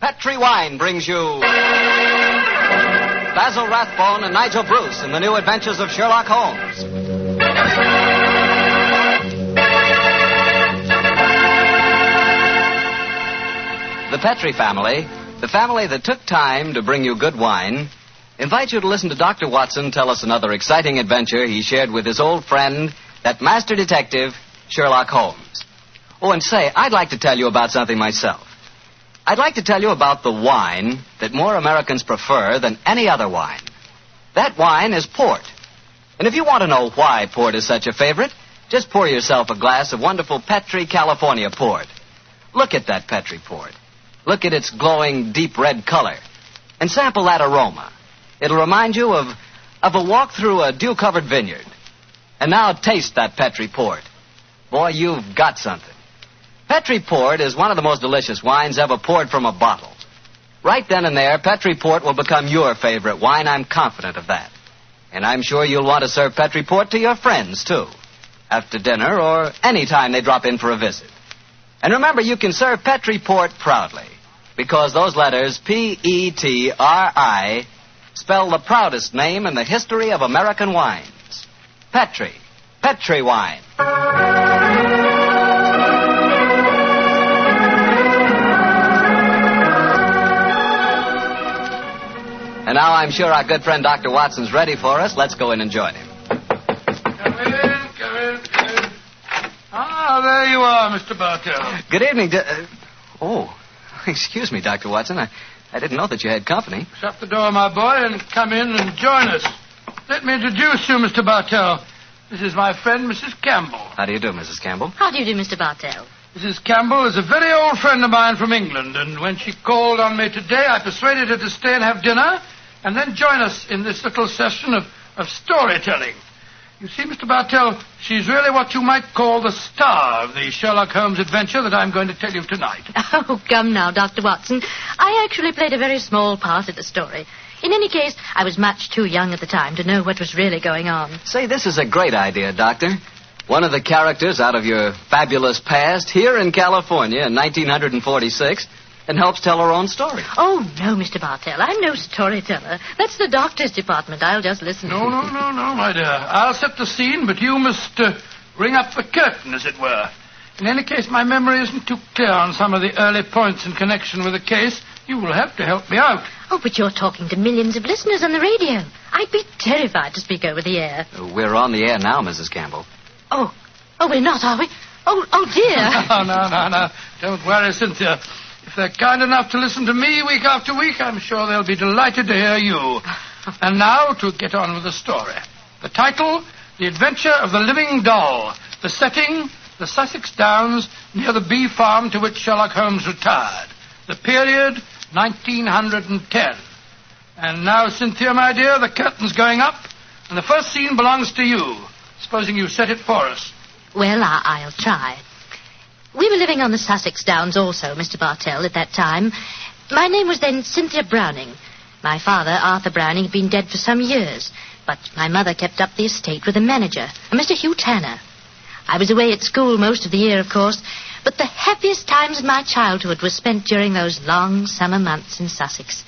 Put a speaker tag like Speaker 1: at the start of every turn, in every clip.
Speaker 1: Petri Wine brings you Basil Rathbone and Nigel Bruce in the new adventures of Sherlock Holmes. The Petri family, the family that took time to bring you good wine, invite you to listen to Dr. Watson tell us another exciting adventure he shared with his old friend, that master detective, Sherlock Holmes. Oh, and say, I'd like to tell you about something myself. I'd like to tell you about the wine that more Americans prefer than any other wine. That wine is port. And if you want to know why port is such a favorite, just pour yourself a glass of wonderful Petri California port. Look at that Petri port. Look at its glowing, deep red color. And sample that aroma. It'll remind you of a walk through a dew-covered vineyard. And now taste that Petri port. Boy, you've got something. Petri port is one of the most delicious wines ever poured from a bottle. Right then and there, Petri port will become your favorite wine. I'm confident of that. And I'm sure you'll want to serve Petri port to your friends, too. After dinner or any time they drop in for a visit. And remember, you can serve Petri port proudly. Because those letters, P-E-T-R-I, spell the proudest name in the history of American wines. Petri. Petri wine. And now I'm sure our good friend Dr. Watson's ready for us. Let's go in and join him.
Speaker 2: Come in. Ah, there you are, Mr. Bartell.
Speaker 1: Good evening. Excuse me, Dr. Watson. I didn't know that you had company.
Speaker 2: Shut the door, my boy, and come in and join us. Let me introduce you, Mr. Bartell. This is my friend, Mrs. Campbell.
Speaker 1: How do you do, Mrs. Campbell?
Speaker 3: How do you do, Mr. Bartell?
Speaker 2: Mrs. Campbell is a very old friend of mine from England, and when she called on me today, I persuaded her to stay and have dinner and then join us in this little session of storytelling. You see, Mr. Bartell, she's really what you might call the star of the Sherlock Holmes adventure that I'm going to tell you tonight.
Speaker 3: Oh, come now, Dr. Watson. I actually played a very small part in the story. In any case, I was much too young at the time to know what was really going on.
Speaker 1: Say, this is a great idea, Doctor. One of the characters out of your fabulous past here in California in 1946 and helps tell her own story.
Speaker 3: Oh, no, Mr. Bartell. I'm no storyteller. That's the doctor's department. I'll just listen.
Speaker 2: No, my dear. I'll set the scene, but you must ring up the curtain, as it were. In any case, my memory isn't too clear on some of the early points in connection with the case. You will have to help me out.
Speaker 3: Oh, but you're talking to millions of listeners on the radio. I'd be terrified to speak over the air.
Speaker 1: We're on the air now, Mrs. Campbell.
Speaker 3: Oh, we're not, are we? Oh, dear.
Speaker 2: No. Don't worry, Cynthia. If they're kind enough to listen to me week after week, I'm sure they'll be delighted to hear you. And now, to get on with the story. The title, The Adventure of the Living Doll. The setting, the Sussex Downs, near the bee farm to which Sherlock Holmes retired. The period, 1910. And now, Cynthia, my dear, the curtain's going up, and the first scene belongs to you. Supposing you set it for us.
Speaker 3: Well, I'll try. We were living on the Sussex Downs also, Mr. Bartell, at that time. My name was then Cynthia Browning. My father, Arthur Browning, had been dead for some years, but my mother kept up the estate with a manager, a Mr. Hugh Tanner. I was away at school most of the year, of course, but the happiest times of my childhood were spent during those long summer months in Sussex.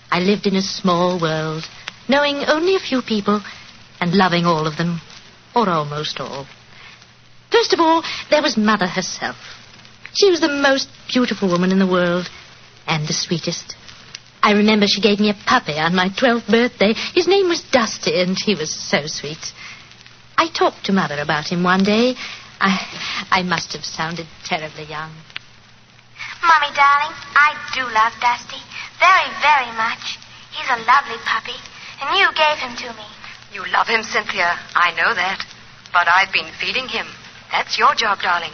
Speaker 3: I lived in a small world, knowing only a few people and loving all of them, or almost all. First of all, there was Mother herself. She was the most beautiful woman in the world, and the sweetest. I remember she gave me a puppy on my 12th birthday. His name was Dusty, and he was so sweet. I talked to Mother about him one day. I must have sounded terribly young.
Speaker 4: Mommy, darling, I do love Dusty. Very, very much. He's a lovely puppy, and you gave him to me.
Speaker 5: You love him, Cynthia. I know that. But I've been feeding him. That's your job, darling.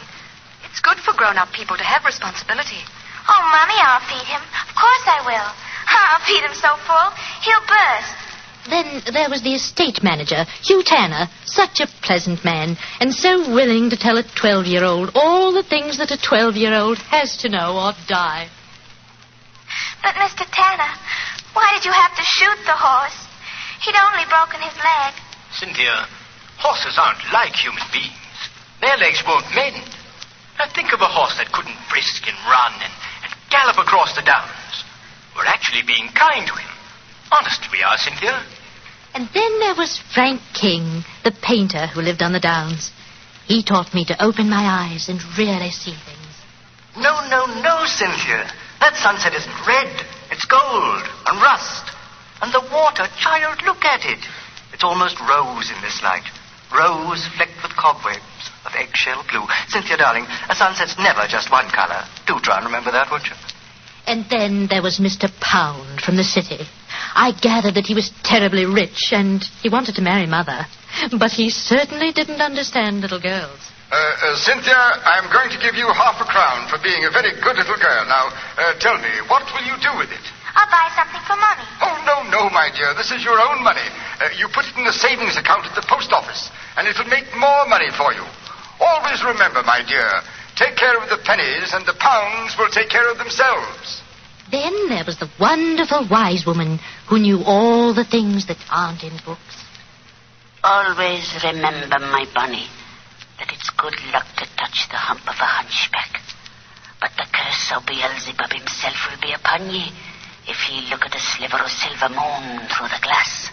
Speaker 5: It's good for grown-up people to have responsibility.
Speaker 4: Oh, Mommy, I'll feed him. Of course I will. I'll feed him so full, he'll burst.
Speaker 3: Then there was the estate manager, Hugh Tanner, such a pleasant man, and so willing to tell a 12-year-old all the things that a 12-year-old has to know or die.
Speaker 4: But, Mr. Tanner, why did you have to shoot the horse? He'd only broken his leg.
Speaker 6: Cynthia, horses aren't like human beings. Their legs won't mend. Now think of a horse that couldn't brisk and run and gallop across the downs. We're actually being kind to him. Honest we are, Cynthia.
Speaker 3: And then there was Frank King, the painter who lived on the Downs. He taught me to open my eyes and really see things.
Speaker 7: No, Cynthia. That sunset isn't red. It's gold and rust. And the water, child, look at it. It's almost rose in this light. Rose flecked with cobwebs of eggshell blue. Cynthia, darling, a sunset's never just one color. Do try and remember that, won't you?
Speaker 3: And then there was Mr. Pound from the city. I gathered that he was terribly rich and he wanted to marry Mother. But he certainly didn't understand little girls.
Speaker 8: Cynthia, I'm going to give you half a crown for being a very good little girl. Now, tell me, what will you do with it?
Speaker 4: I'll buy something for Mommy.
Speaker 8: Oh, no, my dear. This is your own money. You put it in the savings account at the post office, and it'll make more money for you. Always remember, my dear, take care of the pennies, and the pounds will take care of themselves.
Speaker 3: Then there was the wonderful wise woman who knew all the things that aren't in books.
Speaker 9: Always remember, my bunny, that it's good luck to touch the hump of a hunchback. But the curse of Beelzebub himself will be upon ye if ye look at a sliver of silver moon through the glass.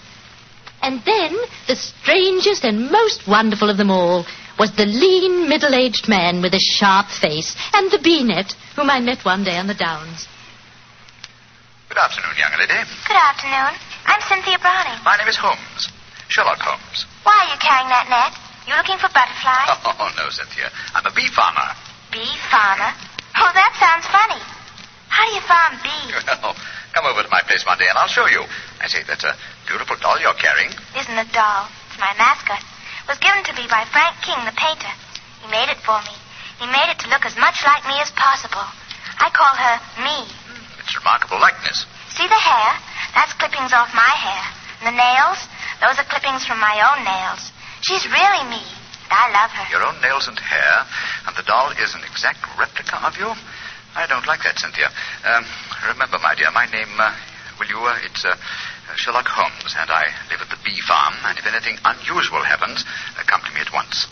Speaker 3: And then the strangest and most wonderful of them all was the lean, middle-aged man with a sharp face and the bee-net whom I met one day on the Downs.
Speaker 10: Good afternoon, young lady.
Speaker 4: Good afternoon. I'm Cynthia Browning.
Speaker 10: My name is Holmes. Sherlock Holmes.
Speaker 4: Why are you carrying that net? You looking for butterflies?
Speaker 10: Oh, no, Cynthia. I'm a bee farmer.
Speaker 4: Bee farmer? Oh, that sounds funny. How do you farm bees?
Speaker 10: Well, come over to my place one day and I'll show you. I say, that's a beautiful doll you're carrying.
Speaker 4: It isn't a doll. It's my mascot. It was given to me by Frank King, the painter. He made it for me. He made it to look as much like me as possible. I call her me.
Speaker 10: It's remarkable likeness.
Speaker 4: See the hair? That's clippings off my hair. And the nails? Those are clippings from my own nails. She's really me. And I love her.
Speaker 10: Your own nails and hair, and the doll is an exact replica of you? I don't like that, Cynthia. Remember, my dear, my name, it's Sherlock Holmes, and I live at the bee farm, and if anything unusual happens, come to me at once.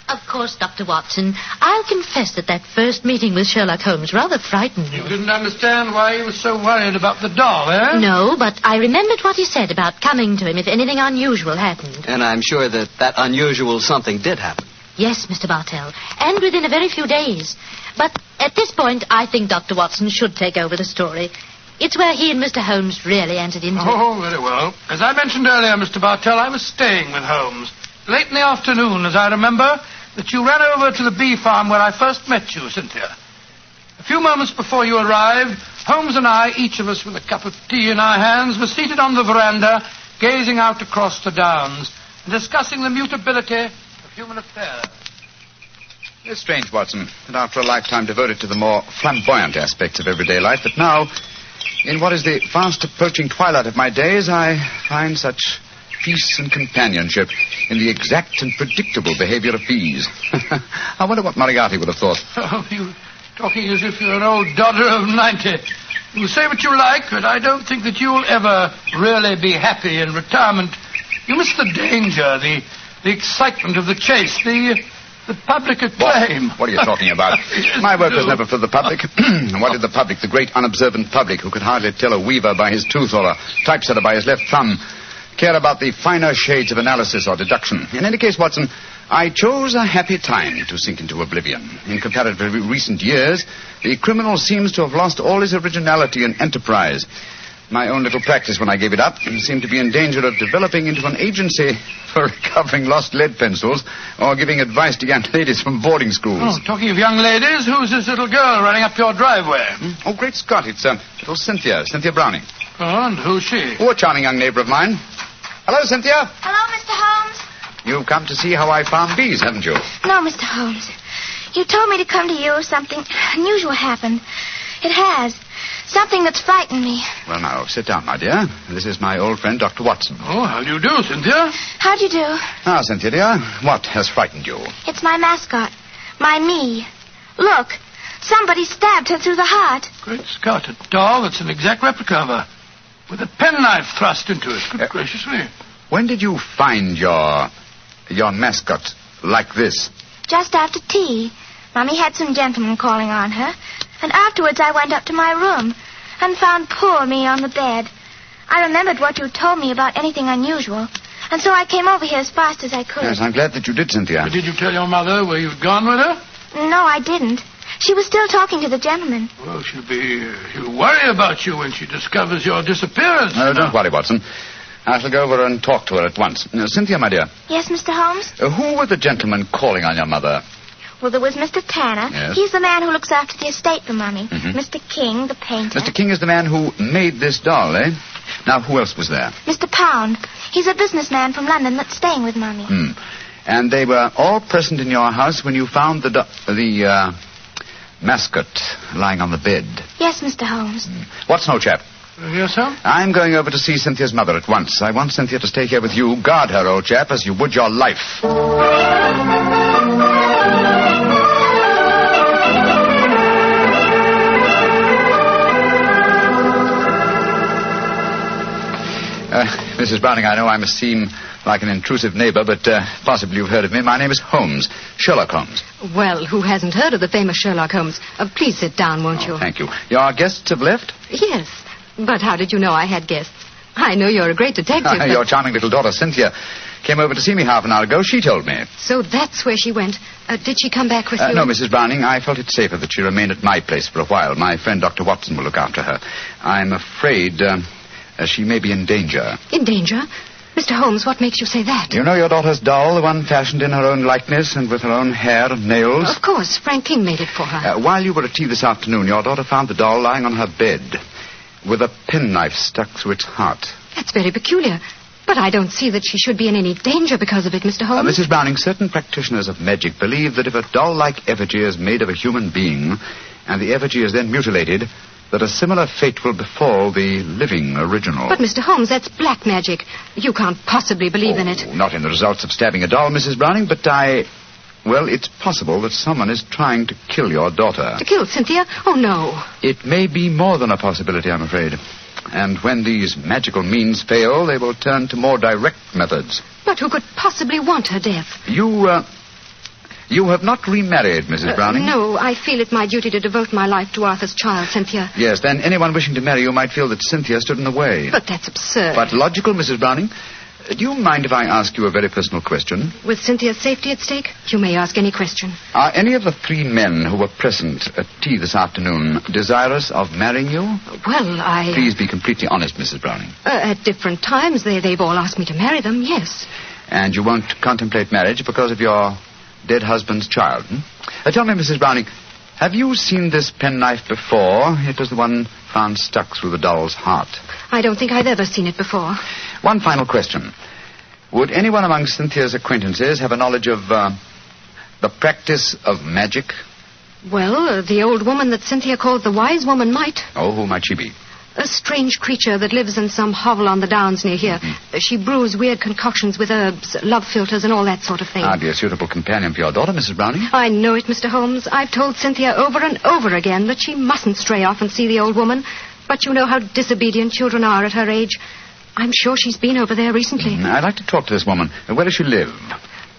Speaker 3: Of course, Dr. Watson, I'll confess that first meeting with Sherlock Holmes rather frightened me.
Speaker 2: You didn't understand why he was so worried about the doll, eh?
Speaker 3: No, but I remembered what he said about coming to him if anything unusual happened.
Speaker 1: And I'm sure that unusual something did happen.
Speaker 3: Yes, Mr. Bartell, and within a very few days. But at this point, I think Dr. Watson should take over the story. It's where he and Mr. Holmes really entered into it.
Speaker 2: Oh, very well. As I mentioned earlier, Mr. Bartell, I was staying with Holmes. Late in the afternoon, as I remember, that you ran over to the bee farm where I first met you, Cynthia. A few moments before you arrived, Holmes and I, each of us with a cup of tea in our hands, were seated on the veranda, gazing out across the Downs and discussing the mutability of human affairs.
Speaker 11: It's strange, Watson, that after a lifetime devoted to the more flamboyant aspects of everyday life, that now, in what is the fast approaching twilight of my days, I find such peace and companionship in the exact and predictable behavior of bees. I wonder what Moriarty would have thought.
Speaker 2: Oh, you're talking as if you're an old dodder of 90. You say what you like, but I don't think that you'll ever really be happy in retirement. You miss the danger, the excitement of the chase, the public acclaim.
Speaker 11: What are you talking about? My work was never for the public. What did the public, the great unobservant public, who could hardly tell a weaver by his tooth or a typesetter by his left thumb, care about the finer shades of analysis or deduction? In any case, Watson, I chose a happy time to sink into oblivion. In comparatively recent years, the criminal seems to have lost all his originality and enterprise. My own little practice, when I gave it up, seemed to be in danger of developing into an agency for recovering lost lead pencils or giving advice to young ladies from boarding schools.
Speaker 2: Oh, talking of young ladies, who's this little girl running up your driveway?
Speaker 11: Oh, great Scott, it's little Cynthia Browning.
Speaker 2: Oh, and who's she?
Speaker 11: Oh, a charming young neighbor of mine. Hello, Cynthia.
Speaker 4: Hello, Mr. Holmes.
Speaker 11: You've come to see how I farm bees, haven't you?
Speaker 4: No, Mr. Holmes. You told me to come to you if something unusual happened. It has. Something that's frightened me.
Speaker 11: Well, now, sit down, my dear. This is my old friend, Dr. Watson.
Speaker 2: Oh, how do you do, Cynthia?
Speaker 4: How do you do?
Speaker 11: Now, Cynthia, dear, what has frightened you?
Speaker 4: It's my mascot. My me. Look, somebody stabbed her through the heart.
Speaker 2: Great Scott, a doll that's an exact replica of her, with a penknife thrust into it. Good gracious me.
Speaker 11: When did you find your mascot like this?
Speaker 4: Just after tea. Mommy had some gentlemen calling on her. And afterwards I went up to my room. and found poor me on the bed. I remembered what you told me about anything unusual, and so I came over here as fast as I could.
Speaker 11: Yes, I'm glad that you did, Cynthia.
Speaker 2: But did you tell your mother where you'd gone with her?
Speaker 4: No, I didn't. She was still talking to the gentleman.
Speaker 2: Well, she'll worry about you when she discovers your disappearance.
Speaker 11: No, don't worry, Watson. I shall go over and talk to her at once. Cynthia, my dear.
Speaker 4: Yes, Mr. Holmes?
Speaker 11: Who were the gentlemen calling on your mother?
Speaker 4: Well, there was Mr. Tanner.
Speaker 11: Yes.
Speaker 4: He's the man who looks after the estate for Mummy.
Speaker 11: Mm-hmm.
Speaker 4: Mr. King, the painter.
Speaker 11: Mr. King is the man who made this doll, eh? Now, who else was there?
Speaker 4: Mr. Pound. He's a businessman from London that's staying with Mummy.
Speaker 11: And they were all present in your house when you found the mascot lying on the bed.
Speaker 4: Yes, Mr. Holmes.
Speaker 11: Watson, old chap.
Speaker 2: Yes, sir?
Speaker 11: I'm going over to see Cynthia's mother at once. I want Cynthia to stay here with you. Guard her, old chap, as you would your life. Mrs. Browning, I know I must seem like an intrusive neighbor, but possibly you've heard of me. My name is Holmes, Sherlock Holmes.
Speaker 5: Well, who hasn't heard of the famous Sherlock Holmes? Please sit down, won't you?
Speaker 11: Thank you. Your guests have left?
Speaker 5: Yes. But how did you know I had guests? I know you're a great detective.
Speaker 11: Your charming little daughter, Cynthia, came over to see me half an hour ago. She told me.
Speaker 5: So that's where she went. Did she come back with you?
Speaker 11: No, Mrs. Browning. I felt it safer that she remained at my place for a while. My friend Dr. Watson will look after her. I'm afraid she may be in danger.
Speaker 5: In danger? Mr. Holmes, what makes you say that?
Speaker 11: You know your daughter's doll, the one fashioned in her own likeness and with her own hair and nails?
Speaker 5: Of course. Frank King made it for her.
Speaker 11: While you were at tea this afternoon, your daughter found the doll lying on her bed with a penknife stuck through its heart.
Speaker 5: That's very peculiar. But I don't see that she should be in any danger because of it, Mr. Holmes.
Speaker 11: Mrs. Browning, certain practitioners of magic believe that if a doll like effigy is made of a human being and the effigy is then mutilated, that a similar fate will befall the living original.
Speaker 5: But, Mr. Holmes, that's black magic. You can't possibly believe in it.
Speaker 11: Not in the results of stabbing a doll, Mrs. Browning, but well, it's possible that someone is trying to kill your daughter.
Speaker 5: To kill Cynthia? Oh, no.
Speaker 11: It may be more than a possibility, I'm afraid. And when these magical means fail, they will turn to more direct methods.
Speaker 5: But who could possibly want her death?
Speaker 11: You have not remarried, Mrs. Browning?
Speaker 5: No, I feel it my duty to devote my life to Arthur's child, Cynthia.
Speaker 11: Yes, then anyone wishing to marry you might feel that Cynthia stood in the way.
Speaker 5: But that's absurd.
Speaker 11: But logical, Mrs. Browning. Do you mind if I ask you a very personal question?
Speaker 5: With Cynthia's safety at stake, you may ask any question.
Speaker 11: Are any of the three men who were present at tea this afternoon desirous of marrying you?
Speaker 5: Well,
Speaker 11: Please be completely honest, Mrs. Browning.
Speaker 5: At different times, they've all asked me to marry them, yes.
Speaker 11: And you won't contemplate marriage because of your dead husband's child? Tell me, Mrs. Browning, have you seen this penknife before? It was the one found stuck through the doll's heart.
Speaker 5: I don't think I've ever seen it before.
Speaker 11: One final question. Would anyone among Cynthia's acquaintances have a knowledge of the practice of magic?
Speaker 5: Well, the old woman that Cynthia called the wise woman might.
Speaker 11: Oh, who might she be?
Speaker 5: A strange creature that lives in some hovel on the downs near here. Mm-hmm. She brews weird concoctions with herbs, love philters, and all that sort of thing.
Speaker 11: I'd be a suitable companion for your daughter, Mrs. Browning.
Speaker 5: I know it, Mr. Holmes. I've told Cynthia over and over again that she mustn't stray off and see the old woman. But you know how disobedient children are at her age. I'm sure she's been over there recently.
Speaker 11: I'd like to talk to this woman. Where does she live?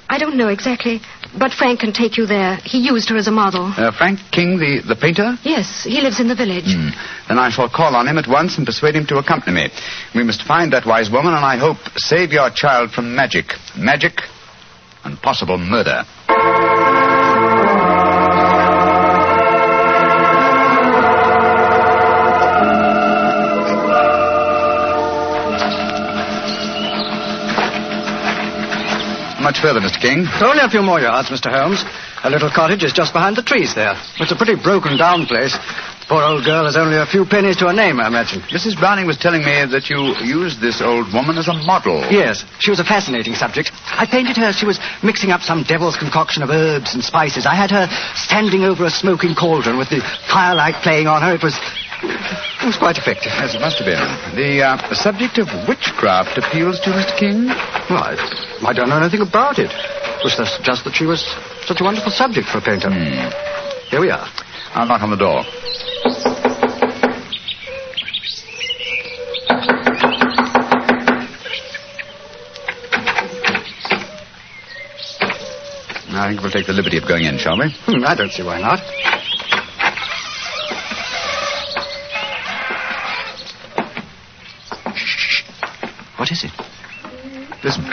Speaker 5: I don't know exactly, but Frank can take you there. He used her as a model.
Speaker 11: Frank King, the painter?
Speaker 5: Yes, he lives in the village.
Speaker 11: Then I shall call on him at once and persuade him to accompany me. We must find that wise woman and I hope save your child from magic. Magic and possible murder. Much further, Mr. King?
Speaker 12: Only a few more yards, Mr. Holmes. A little cottage is just behind the trees there. It's a pretty broken-down place. The poor old girl has only a few pennies to her name, I imagine.
Speaker 11: Mrs. Browning was telling me that you used this old woman as a model.
Speaker 12: Yes, she was a fascinating subject. I painted her. She was mixing up some devil's concoction of herbs and spices. I had her standing over a smoking cauldron with the firelight playing on her. It was quite effective.
Speaker 11: Yes, it must have been. The subject of witchcraft appeals to you, Mr. King?
Speaker 12: Well, I don't know anything about it. It was just that she was such a wonderful subject for a painter. Here we are.
Speaker 11: I'll knock on the door. I think we'll take the liberty of going in, shall we?
Speaker 12: I don't see why not. What is it?
Speaker 11: Listen.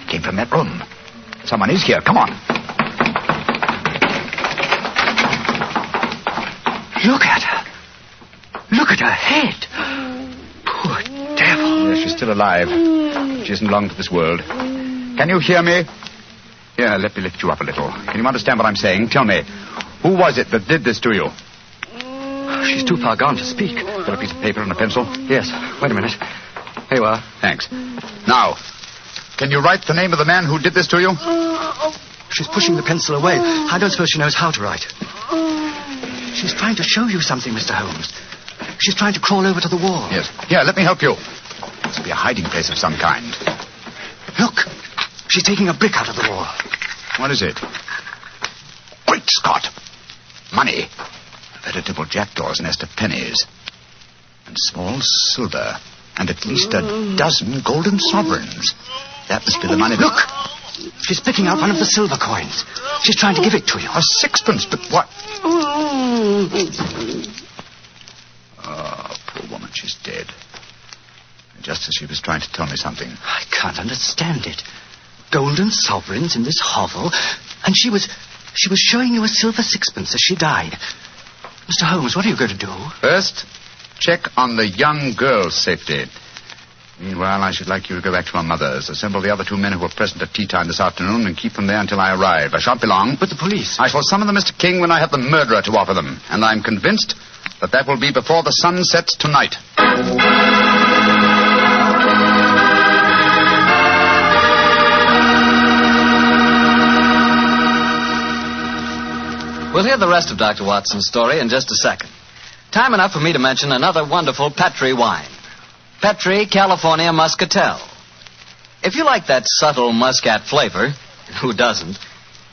Speaker 11: Came from that room. Someone is here. Come on.
Speaker 12: Look at her. Look at her head. Poor devil.
Speaker 11: Yes, she's still alive. She isn't long for this world. Can you hear me? Here, let me lift you up a little. Can you understand what I'm saying? Tell me, who was it that did this to you?
Speaker 12: She's too far gone to speak.
Speaker 11: Got a piece of paper and a pencil?
Speaker 12: Yes. Wait a minute. Here you are.
Speaker 11: Thanks. Now, can you write the name of the man who did this to you?
Speaker 12: She's pushing the pencil away. I don't suppose she knows how to write. She's trying to show you something, Mr. Holmes. She's trying to crawl over to the wall.
Speaker 11: Yes. Here, let me help you. This will be a hiding place of some kind.
Speaker 12: Look. She's taking a brick out of the wall.
Speaker 11: What is it? Great Scott! Money. A veritable jackdaw's nest of pennies. And small silver. And at least a dozen golden sovereigns. That must be the money.
Speaker 12: Look! She's picking out one of the silver coins. She's trying to give it to you.
Speaker 11: A sixpence, but what? Oh, poor woman, she's dead. Just as she was trying to tell me something.
Speaker 12: I can't understand it. Golden sovereigns in this hovel, and she was showing you a silver sixpence as she died. Mr. Holmes, what are you going to do?
Speaker 11: First, check on the young girl's safety. Meanwhile, I should like you to go back to our mother's. Assemble the other two men who were present at tea time this afternoon and keep them there until I arrive. I shan't be long.
Speaker 12: But the police...
Speaker 11: I shall summon them, Mr. King, when I have the murderer to offer them. And I'm convinced that will be before the sun sets tonight.
Speaker 1: We'll hear the rest of Dr. Watson's story in just a second. Time enough for me to mention another wonderful Petri wine. Petri California Muscatel. If you like that subtle muscat flavor, and who doesn't,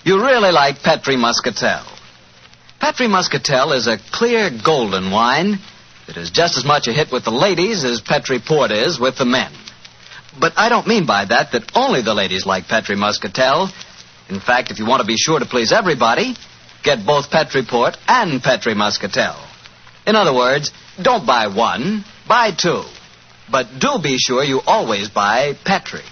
Speaker 1: you really like Petri Muscatel. Petri Muscatel is a clear golden wine that is just as much a hit with the ladies as Petri Port is with the men. But I don't mean by that only the ladies like Petri Muscatel. In fact, if you want to be sure to please everybody, get both Petri Port and Petri Muscatel. In other words, don't buy one, buy two. But do be sure you always buy Petri.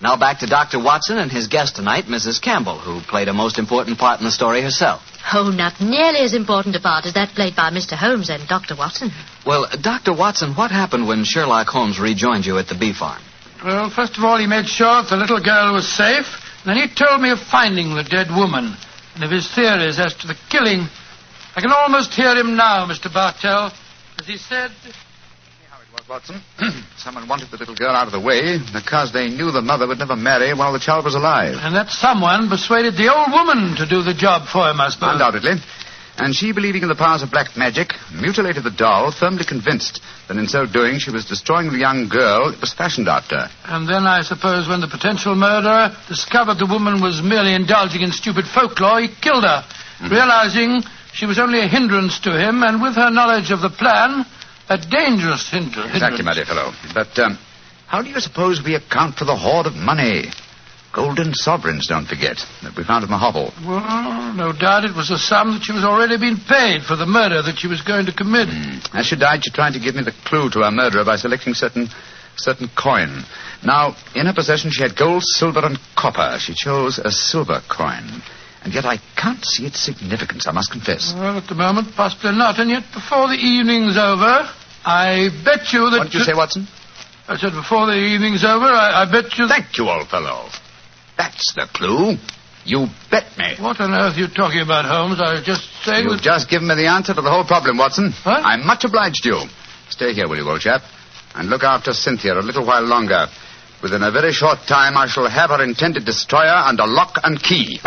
Speaker 1: Now back to Dr. Watson and his guest tonight, Mrs. Campbell, who played a most important part in the story herself.
Speaker 3: Oh, not nearly as important a part as that played by Mr. Holmes and Dr. Watson.
Speaker 1: Well, Dr. Watson, what happened when Sherlock Holmes rejoined you at the bee farm?
Speaker 2: Well, first of all, he made sure that the little girl was safe. Then he told me of finding the dead woman and of his theories as to the killing. I can almost hear him now, Mr. Bartell, as he said...
Speaker 11: Watson. Someone wanted the little girl out of the way because they knew the mother would never marry while the child was alive.
Speaker 2: And that someone persuaded the old woman to do the job for him, I suppose.
Speaker 11: Undoubtedly. And she, believing in the powers of black magic, mutilated the doll, firmly convinced that in so doing she was destroying the young girl it was fashioned after.
Speaker 2: And then, I suppose, when the potential murderer discovered the woman was merely indulging in stupid folklore, he killed her, realizing she was only a hindrance to him, and with her knowledge of the plan... a dangerous hindrance.
Speaker 11: Exactly, my dear fellow. But how do you suppose we account for the hoard of money? Golden sovereigns, don't forget, that we found in the hovel.
Speaker 2: Well, no doubt it was a sum that she was already being paid for the murder that she was going to commit.
Speaker 11: As she died, she tried to give me the clue to her murderer by selecting certain coin. Now, in her possession, she had gold, silver, and copper. She chose a silver coin. And yet I can't see its significance, I must confess.
Speaker 2: Well, at the moment, possibly not. And yet, before the evening's over, I bet you that...
Speaker 11: What did you say, Watson?
Speaker 2: I said before the evening's over, I bet you...
Speaker 11: Thank you, old fellow. That's the clue. You bet me.
Speaker 2: What on earth are you talking about, Holmes? I was just saying
Speaker 11: You've just given me the answer to the whole problem, Watson.
Speaker 2: Huh?
Speaker 11: I'm much obliged to you. Stay here, will you, old chap? And look after Cynthia a little while longer. Within a very short time, I shall have her intended destroyer under lock and key.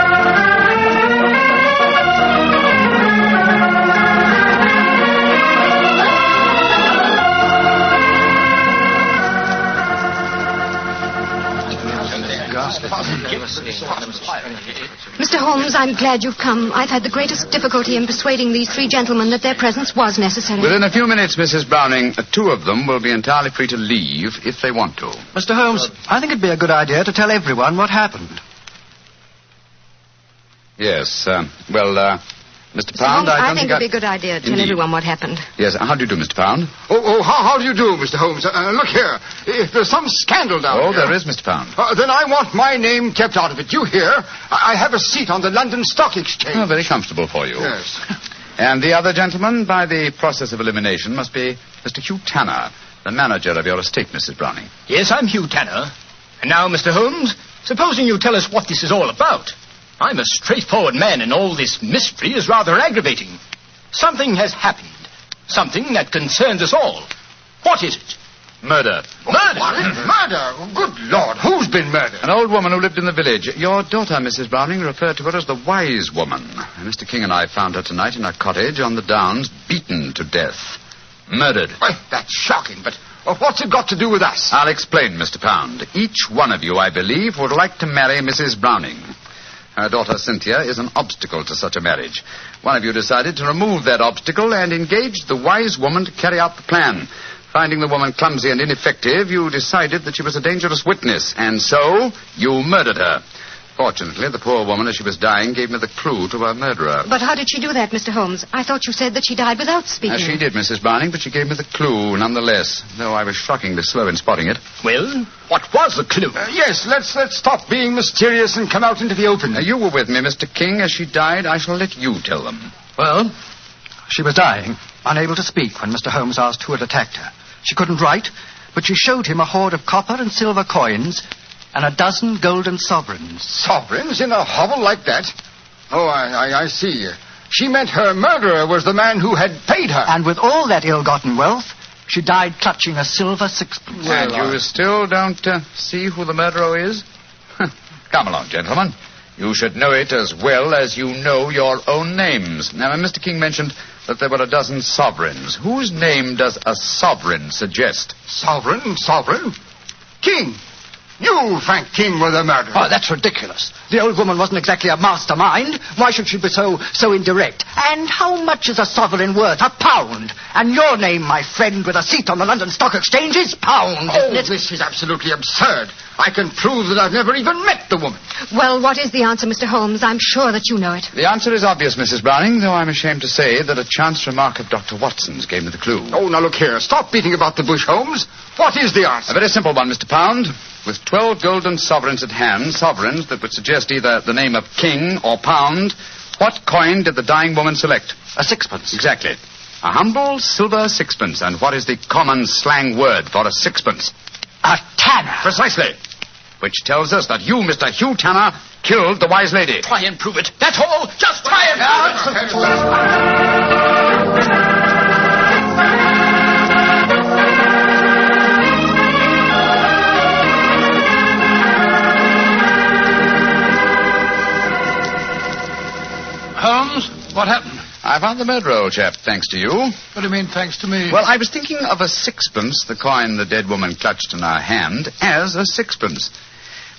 Speaker 5: Mr. Holmes, I'm glad you've come. I've had the greatest difficulty in persuading these three gentlemen that their presence was necessary.
Speaker 11: Within a few minutes, Mrs. Browning, two of them will be entirely free to leave if they want to.
Speaker 12: Mr. Holmes, I think it'd be a good idea to tell everyone what happened.
Speaker 11: Yes, Mr. Pound, I
Speaker 5: think it'd be a good idea to tell everyone what happened.
Speaker 11: Yes, how do you do, Mr. Pound?
Speaker 8: How do you do, Mr. Holmes? Look here. If there's some scandal down here...
Speaker 11: there is, Mr. Pound.
Speaker 8: Then I want my name kept out of it. You hear? I have a seat on the London Stock Exchange.
Speaker 11: Oh, very comfortable for you.
Speaker 8: Yes.
Speaker 11: And the other gentleman, by the process of elimination, must be Mr. Hugh Tanner, the manager of your estate, Mrs. Browning.
Speaker 6: Yes, I'm Hugh Tanner. And now, Mr. Holmes, supposing you tell us what this is all about. I'm a straightforward man, and all this mystery is rather aggravating. Something has happened. Something that concerns us all. What is it?
Speaker 11: Murder.
Speaker 6: Murder?
Speaker 8: Murder? Good Lord, who's been murdered?
Speaker 11: An old woman who lived in the village. Your daughter, Mrs. Browning, referred to her as the wise woman. Mr. King and I found her tonight in a cottage on the Downs, beaten to death. Murdered.
Speaker 8: Well, that's shocking, but what's it got to do with us?
Speaker 11: I'll explain, Mr. Pound. Each one of you, I believe, would like to marry Mrs. Browning. Her daughter, Cynthia, is an obstacle to such a marriage. One of you decided to remove that obstacle and engaged the wise woman to carry out the plan. Finding the woman clumsy and ineffective, you decided that she was a dangerous witness, and so you murdered her. Fortunately, the poor woman, as she was dying, gave me the clue to her murderer.
Speaker 5: But how did she do that, Mr. Holmes? I thought you said that she died without speaking.
Speaker 11: She did, Mrs. Browning, but she gave me the clue nonetheless, though I was shockingly slow in spotting it.
Speaker 6: Well, what was the clue?
Speaker 8: Yes, let's stop being mysterious and come out into the open.
Speaker 11: You were with me, Mr. King. As she died, I shall let you tell them.
Speaker 12: Well, she was dying, unable to speak when Mr. Holmes asked who had attacked her. She couldn't write, but she showed him a hoard of copper and silver coins and a dozen golden sovereigns.
Speaker 8: Sovereigns in a hovel like that? Oh, I see. She meant her murderer was the man who had paid her.
Speaker 12: And with all that ill-gotten wealth, she died clutching a silver sixpence.
Speaker 11: And you still don't see who the murderer is? Come along, gentlemen. You should know it as well as you know your own names. Now, Mr. King mentioned that there were a dozen sovereigns. Whose name does a sovereign suggest?
Speaker 8: Sovereign? King! You, Frank King, were the murderer.
Speaker 12: Oh, that's ridiculous. The old woman wasn't exactly a mastermind. Why should she be so indirect? And how much is a sovereign worth? £1. And your name, my friend, with a seat on the London Stock Exchange is Pound, isn't it?
Speaker 8: This is absolutely absurd. I can prove that I've never even met the woman.
Speaker 5: Well, what is the answer, Mr. Holmes? I'm sure that you know it.
Speaker 11: The answer is obvious, Mrs. Browning, though I'm ashamed to say that a chance remark of Dr. Watson's gave me the clue.
Speaker 8: Oh, now look here. Stop beating about the bush, Holmes. What is the answer?
Speaker 11: A very simple one, Mr. Pound. With 12 golden sovereigns at hand, sovereigns that would suggest either the name of King or Pound, what coin did the dying woman select?
Speaker 12: A sixpence.
Speaker 11: Exactly. A humble silver sixpence. And what is the common slang word for a sixpence?
Speaker 12: A tanner.
Speaker 11: Precisely. Which tells us that you, Mr. Hugh Tanner, killed the wise lady.
Speaker 6: Try and prove it. That's all. Just try and prove it.
Speaker 2: Holmes, what happened?
Speaker 11: I found the murderer, old chap, thanks to you.
Speaker 2: What do you mean, thanks to me?
Speaker 11: Well, I was thinking of a sixpence, the coin the dead woman clutched in her hand, as a sixpence.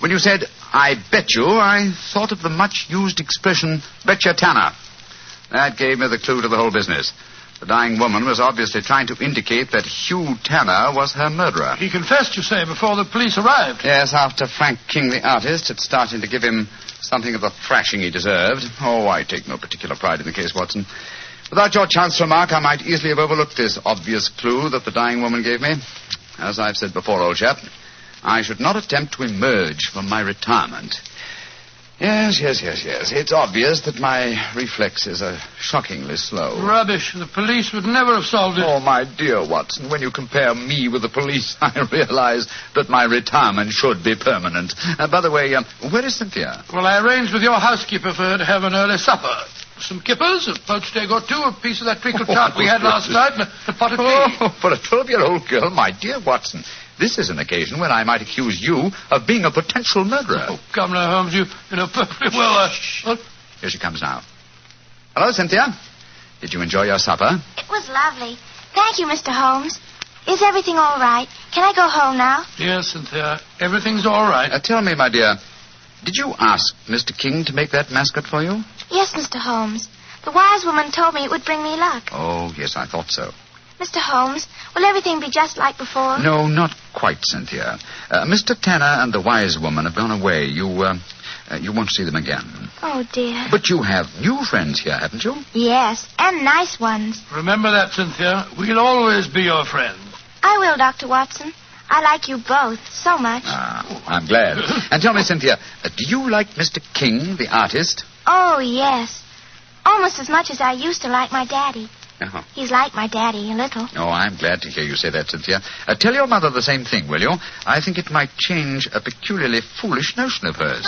Speaker 11: When you said, I bet you, I thought of the much-used expression, betcha Tanner. That gave me the clue to the whole business. The dying woman was obviously trying to indicate that Hugh Tanner was her murderer.
Speaker 2: He confessed, you say, before the police arrived.
Speaker 11: Yes, after Frank King, the artist, had started to give him something of the thrashing he deserved. Oh, I take no particular pride in the case, Watson. Without your chance remark, I might easily have overlooked this obvious clue that the dying woman gave me. As I've said before, old chap, I should not attempt to emerge from my retirement. Yes. It's obvious that my reflexes are shockingly slow.
Speaker 2: Rubbish. The police would never have solved it.
Speaker 11: Oh, my dear Watson, when you compare me with the police, I realize that my retirement should be permanent. By the way, where is Cynthia?
Speaker 2: Well, I arranged with your housekeeper for her to have an early supper. Some kippers, a poached egg or two, a piece of that treacle tart we had last night, and a pot of tea.
Speaker 11: Oh, for a 12-year-old girl, my dear Watson, this is an occasion when I might accuse you of being a potential murderer.
Speaker 2: Oh, come now, Holmes, you know perfectly well.
Speaker 11: Here she comes now. Hello, Cynthia. Did you enjoy your supper?
Speaker 4: It was lovely. Thank you, Mr. Holmes. Is everything all right? Can I go home now?
Speaker 2: Yes, Cynthia. Everything's all right.
Speaker 11: Tell me, my dear, did you ask Mr. King to make that mascot for you?
Speaker 4: Yes, Mr. Holmes. The wise woman told me it would bring me luck.
Speaker 11: Oh, yes, I thought so.
Speaker 4: Mr. Holmes, will everything be just like before?
Speaker 11: No, not quite, Cynthia. Mr. Tanner and the wise woman have gone away. You won't see them again.
Speaker 4: Oh, dear.
Speaker 11: But you have new friends here, haven't you?
Speaker 4: Yes, and nice ones.
Speaker 2: Remember that, Cynthia. We'll always be your friends.
Speaker 4: I will, Dr. Watson. I like you both so much.
Speaker 11: Ah, I'm glad. And tell me, Cynthia, do you like Mr. King, the artist?
Speaker 4: Oh, yes. Almost as much as I used to like my daddy.
Speaker 11: Uh-huh.
Speaker 4: He's like my daddy, a little.
Speaker 11: Oh, I'm glad to hear you say that, Cynthia. Tell your mother the same thing, will you? I think it might change a peculiarly foolish notion of hers.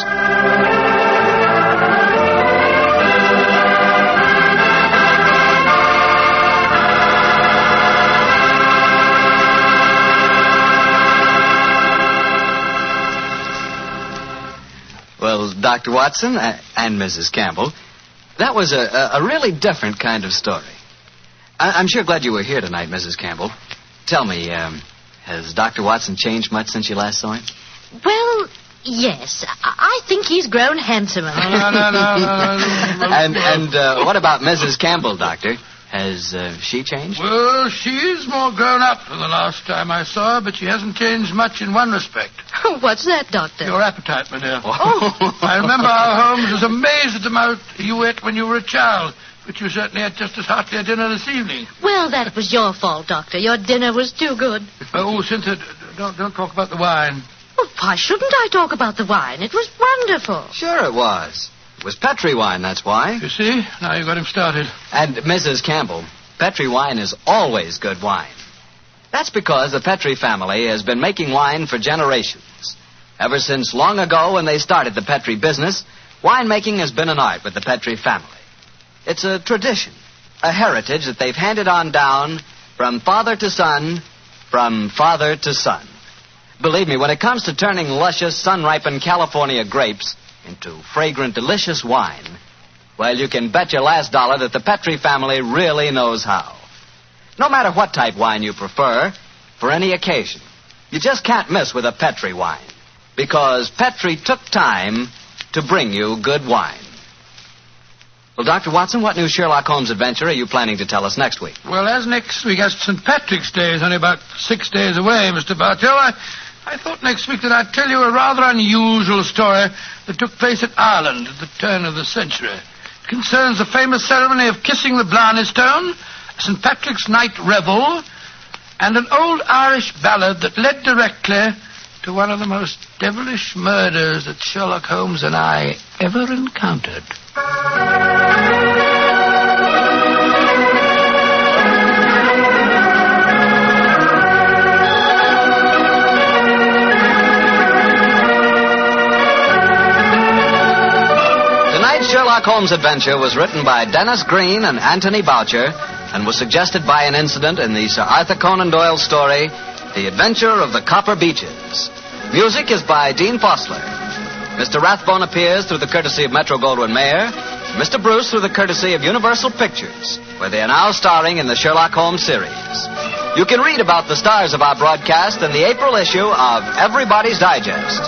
Speaker 1: Well, Dr. Watson and Mrs. Campbell, that was a really different kind of story. I'm sure glad you were here tonight, Mrs. Campbell. Tell me, has Dr. Watson changed much since you last saw him?
Speaker 3: Well, yes. I think he's grown handsomer.
Speaker 2: No.
Speaker 1: And what about Mrs. Campbell, Doctor? Has she changed?
Speaker 2: Well, she's more grown up than the last time I saw her, but she hasn't changed much in one respect.
Speaker 3: What's that, Doctor?
Speaker 2: Your appetite, my dear. Oh. I remember how Holmes was amazed at the amount you ate when you were a child, but you certainly had just as hearty a dinner this evening.
Speaker 3: Well, that was your fault, Doctor. Your dinner was too good.
Speaker 2: Oh, Cynthia, don't talk about the wine.
Speaker 3: Well, why shouldn't I talk about the wine? It was wonderful.
Speaker 1: Sure it was. It was Petri wine, that's why.
Speaker 2: You see? Now you got him started.
Speaker 1: And Mrs. Campbell, Petri wine is always good wine. That's because the Petri family has been making wine for generations. Ever since long ago when they started the Petri business, winemaking has been an art with the Petri family. It's a tradition, a heritage that they've handed on down from father to son, from father to son. Believe me, when it comes to turning luscious, sun-ripened California grapes into fragrant, delicious wine, well, you can bet your last dollar that the Petri family really knows how. No matter what type wine you prefer, for any occasion, you just can't miss with a Petri wine, because Petri took time to bring you good wine. Well, Dr. Watson, what new Sherlock Holmes adventure are you planning to tell us next week?
Speaker 2: Well, as next week, as St. Patrick's Day is only about 6 days away, Mr. Bartell, I thought next week that I'd tell you a rather unusual story that took place at Ireland at the turn of the century. It concerns the famous ceremony of kissing the Blarney Stone, St. Patrick's Night Revel, and an old Irish ballad that led directly to one of the most devilish murders that Sherlock Holmes and I ever encountered.
Speaker 1: Sherlock Holmes' adventure was written by Dennis Green and Anthony Boucher and was suggested by an incident in the Sir Arthur Conan Doyle story, The Adventure of the Copper Beeches. Music is by Dean Fossler. Mr. Rathbone appears through the courtesy of Metro-Goldwyn-Mayer, Mr. Bruce through the courtesy of Universal Pictures, where they are now starring in the Sherlock Holmes series. You can read about the stars of our broadcast in the April issue of Everybody's Digest.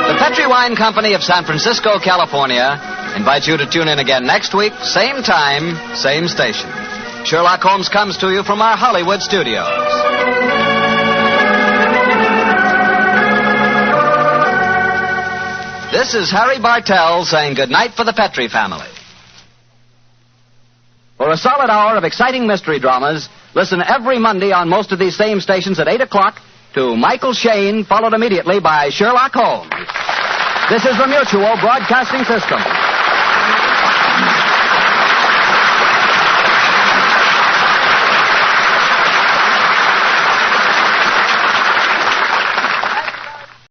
Speaker 1: The Petri Wine Company of San Francisco, California, invites you to tune in again next week, same time, same station. Sherlock Holmes comes to you from our Hollywood studios. This is Harry Bartell saying goodnight for the Petri family. For a solid hour of exciting mystery dramas, listen every Monday on most of these same stations at 8 o'clock to Michael Shayne, followed immediately by Sherlock Holmes. This is the Mutual Broadcasting System.